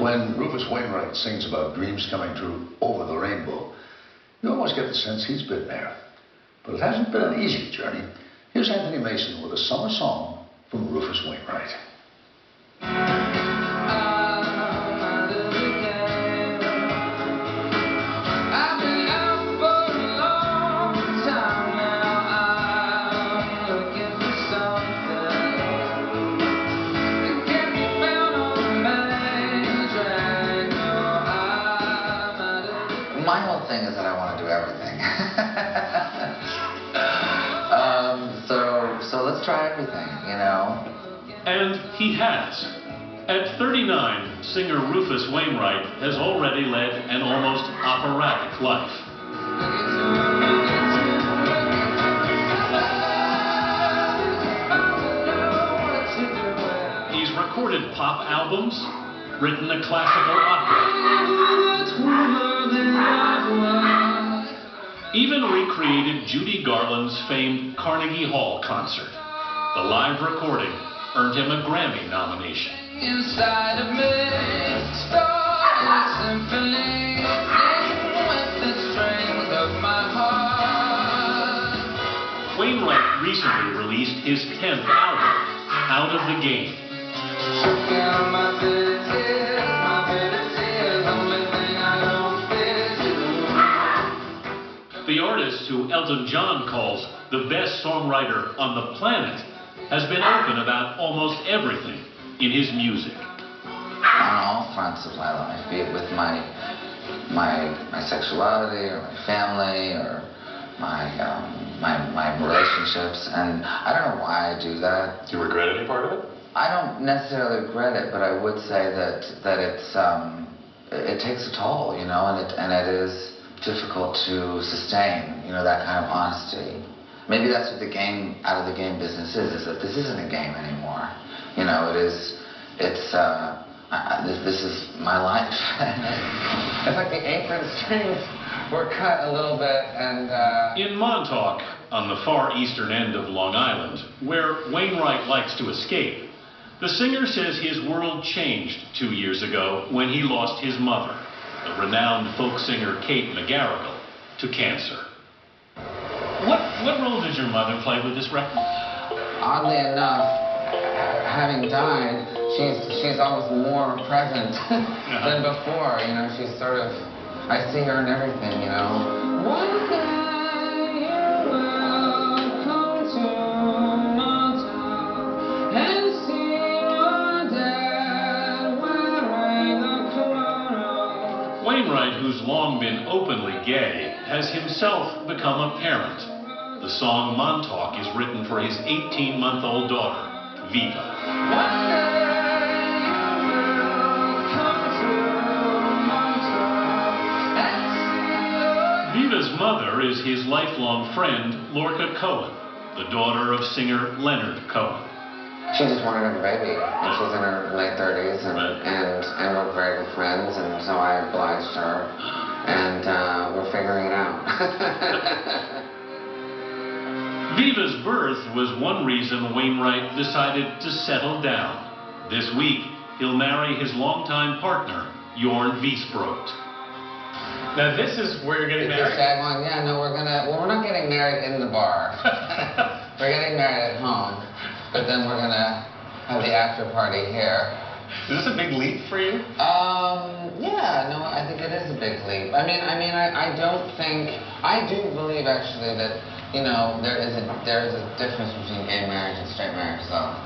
When Rufus Wainwright sings about dreams coming true over the rainbow, you almost get the sense he's been there. But it hasn't been an easy journey. Here's Anthony Mason with a summer song from Rufus Wainwright. My whole thing is that I want to do everything. So let's try everything, you know? And he has. At 39, singer Rufus Wainwright has already led an almost operatic life. He's recorded pop albums, written a classical opera, even recreated Judy Garland's famed Carnegie Hall concert. The live recording earned him a Grammy nomination. Inside of me, started a symphony, with the strings of my heart. Wainwright recently released his 10th album, Out of the Game. Shook out my bitter tears, only thing I don't feel is you. The artist who Elton John calls the best songwriter on the planet has been open about almost everything in his music. On all fronts of my life, be it with my sexuality or my family or my relationships, and I don't know why I do that. Do you regret any part of it? I don't necessarily regret it, but I would say that it takes a toll, you know, and it is difficult to sustain, you know, that kind of honesty. Maybe that's what the game, out of the game business is that this isn't a game anymore. You know, this is my life. It's like the apron strings were cut a little bit and... In Montauk, on the far eastern end of Long Island, where Wainwright likes to escape, the singer says his world changed 2 years ago when he lost his mother, the renowned folk singer Kate McGarrigle, to cancer. What role did your mother play with this record? Oddly enough, having died, she's almost more present than before. You know, she's sort of, I see her in everything, you know. One day you will come to Montauk and see your dad wearing a kimono. Wainwright, who's long been openly gay, has himself become a parent. The song Montauk is written for his 18-month-old daughter, Viva. One day you will come to Montauk and see your... Viva's mother is his lifelong friend, Lorca Cohen, the daughter of singer Leonard Cohen. She just wanted a baby, and she's in her late 30s, and we're very good friends, and so I obliged her, and we're figuring it out. Viva's birth was one reason Wainwright decided to settle down. This week, he'll marry his longtime partner, Jorn Viesbrodt. Now this is where you're getting married? Yeah, no, we're not getting married in the bar. We're getting married at home, but then we're gonna have the after party here. Is this a big leap for you? Yeah, no, I think it is a big leap. I do believe actually that, you know, there is a difference between gay marriage and straight marriage, though.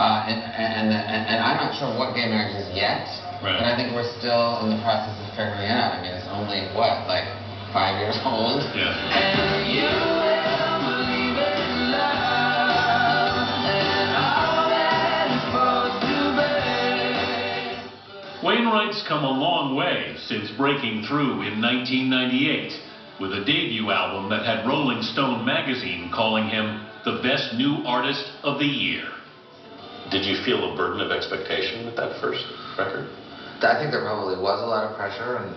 And I'm not sure what gay marriage is yet, right. But I think we're still in the process of figuring it out. I mean, it's only, what, like 5 years old? Yeah. And you will believe in love and all that it's supposed to be. Wainwright's come a long way since breaking through in 1998 with a debut album that had Rolling Stone magazine calling him the best new artist of the year. Did you feel a burden of expectation with that first record? I think there probably was a lot of pressure, and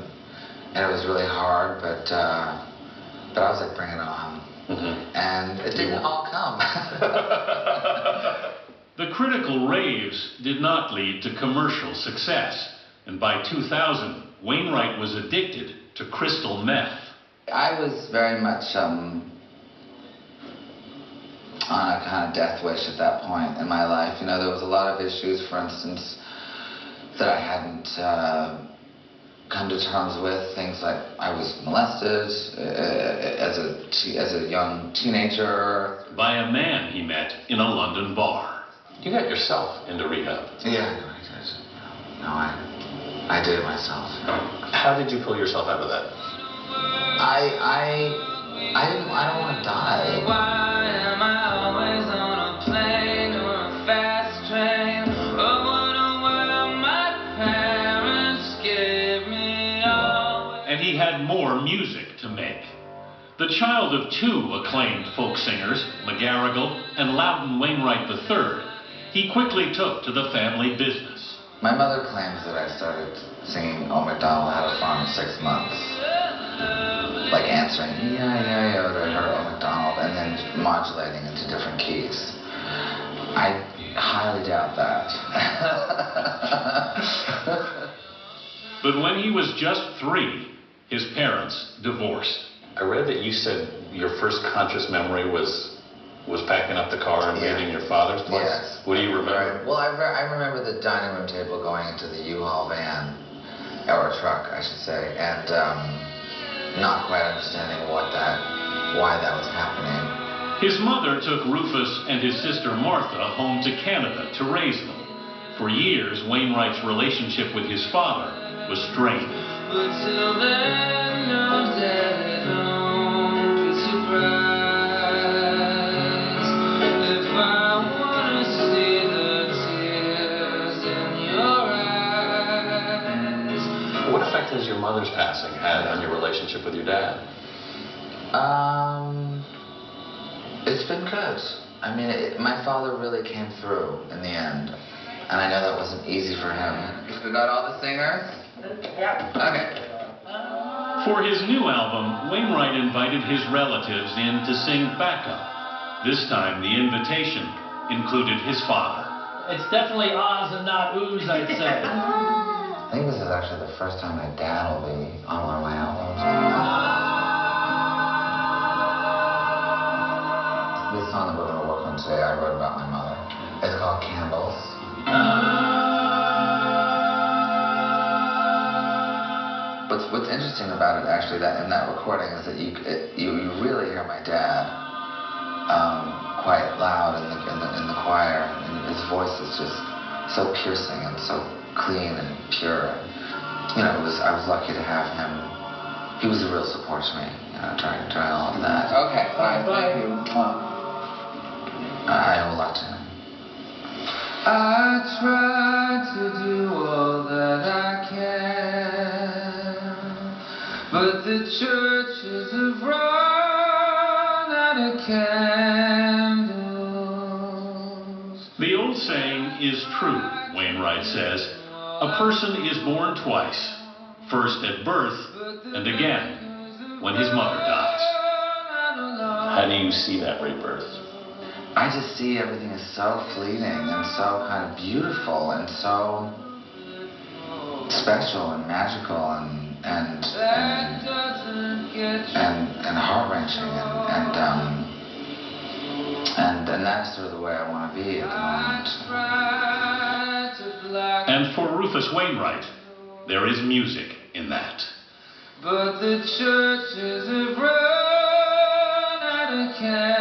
it was really hard, but I was like, bring it on. Mm-hmm. And it didn't all come. The critical raves did not lead to commercial success, And by 2000, Wainwright was addicted to crystal meth. I was very much on a kind of death wish at that point in my life. You know, there was a lot of issues, for instance, that I hadn't come to terms with. Things like I was molested as a young teenager. By a man he met in a London bar. You got yourself into rehab. Yeah, I know I did. No, I did it myself. How did you pull yourself out of that? I don't want to die. Why am I always on a plane or a fast train? Oh, what a world my parents gave me always. And he had more music to make. The child of two acclaimed folk singers, McGarrigle and Loudon Wainwright III, he quickly took to the family business. My mother claims that I started singing "Old MacDonald Had a Farm" at 6 months. Like answering E-I-E-I-O to her "Old MacDonald" and then modulating into different keys. I highly doubt that. But when he was just 3, his parents divorced. I read that you said your first conscious memory was packing up the car and Yeah. leaving your father's place? Yes. What do you remember? Right. Well, I remember the dining room table going into the U-Haul van, or truck, I should say, and not quite understanding why that was happening. His mother took Rufus and his sister Martha home to Canada to raise them. For years, Wainwright's relationship with his father was strained. But till then, no daddy, don't be surprised if I wanna see the tears in your eyes. What effect has your mother's passing had on your relationship with your dad? It's been good. I mean, my father really came through in the end, and I know that wasn't easy for him. We got all the singers? Yeah. Okay. For his new album, Wainwright invited his relatives in to sing backup. This time, the invitation included his father. It's definitely ahs and not oohs, I'd say. I think this is actually the first time my dad will be on one of my albums. This song that we're going to work on today, I wrote about my mother. It's called Candles. What's interesting about it, actually, that in that recording is that you really hear my dad quite loud in the choir, and his voice is just so piercing and so clean and pure. You know, I was lucky to have him. He was a real support to me, you know, during all of that. Okay, fine, thank you. I owe a lot to him. I try to do all that I can, but the churches have run out of candles. The old saying is true, Wainwright says. A person is born twice, first at birth and again when his mother dies. How do you see that rebirth? I just see everything is so fleeting and so kind of beautiful and so special and magical and heart-wrenching and that's sort of the way I want to be at the moment. And for Rufus Wainwright, there is music in that. But the churches have run out of candles.